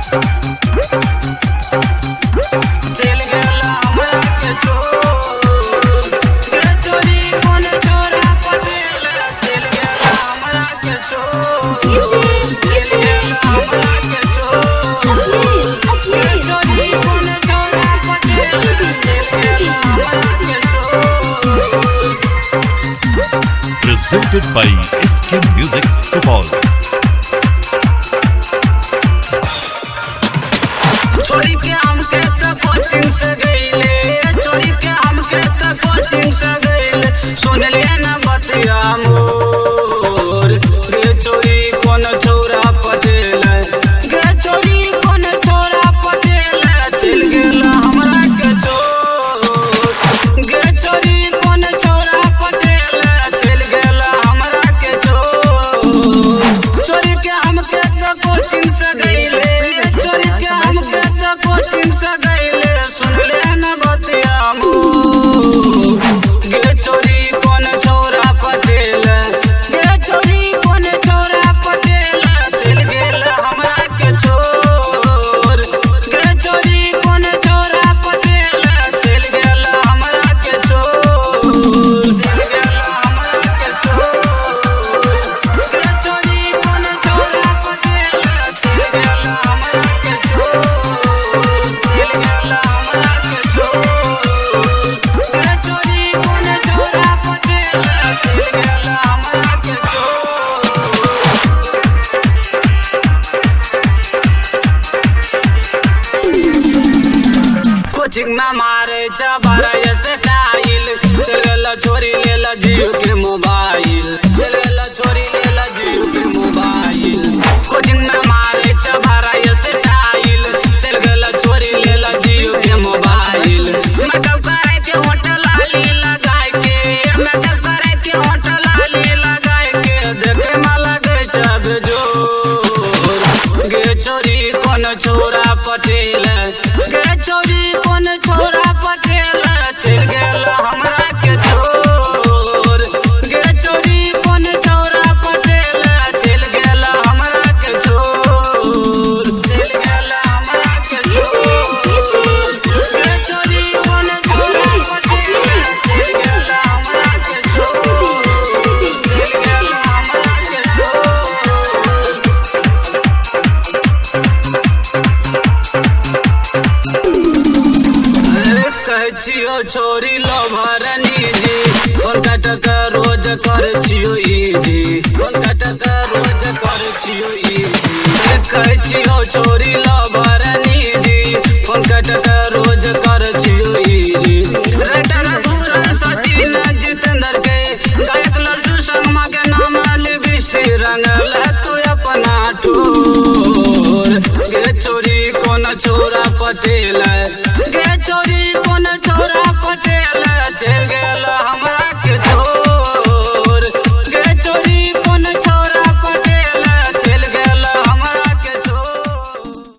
चल गेला हमरा के चोर गे चोरी कोन चोरा पटेल चल गेला हमरा के चोर चल गेला हमरा के चोर चोरी कोन चोरा पटेल चल गेला हमरा के चोर। Presented by SK Music Support. चोरी के हमके तो कोचिंग से गईले चोरी के हमके तो कोचिंग से गईले सुन ले ना बतिया मोर गे चोरी कोन छोरा पटेल गे चोरी कोन छोरा पटेल चल गेला हमरा के चोर गे चोरी कोन छोरा पटेल चल गेला हमरा के चोर चोरी के हमके तो कोचिंग से गईले चोरी के हमके तो कोचिंग से गईले सुन ले ना बतिया मोर गे चोरी कोन छोरा पटेल गे चोरी कोन छोरा पटेल चल गेला हमरा के चोर गे चोरी कोन छोरा पटेल चल गेला हमरा के चोर चल गेला हमरा के चोर गे चोरी कोन छोरा पटेल चल गेला हमरा के चोर चल गेला हमरा के चोर गे चोरी कोन छोरा पटेल चल गेला हमरा के चोर। कोचिंग में मारे चबारा ऐसे टाइल चलेला चोरी लेला जियो के मोबाइल चलेला चोरी लेला जियो के मोबाइल कोचिंग में मारे चबारा ऐसे टाइल चल गेला चोरी लेला जियो के मोबाइल मेकअप करे के होटल आली लगाए के मेकअप करे के होटल आली लगाए के देखे में लगे सब जोर गे चोरी कोन छोरा पटेल गे चोरी कोन छोरा पटेल चल गेला हमरा के चोर गे चोरी कोन छोरा पटेल चल गेला हमरा के चोर चल गेला हमरा के चोर गे चोरी कोन छोरा पटेल चल गेला हमरा के चोर चल गेला हमरा के चोर। कहै छियो छोरी लोभर निजी कोनका टका रोज कर छियो इजी कोनका टका रोज कर छियो इजी कहै छियो छोरी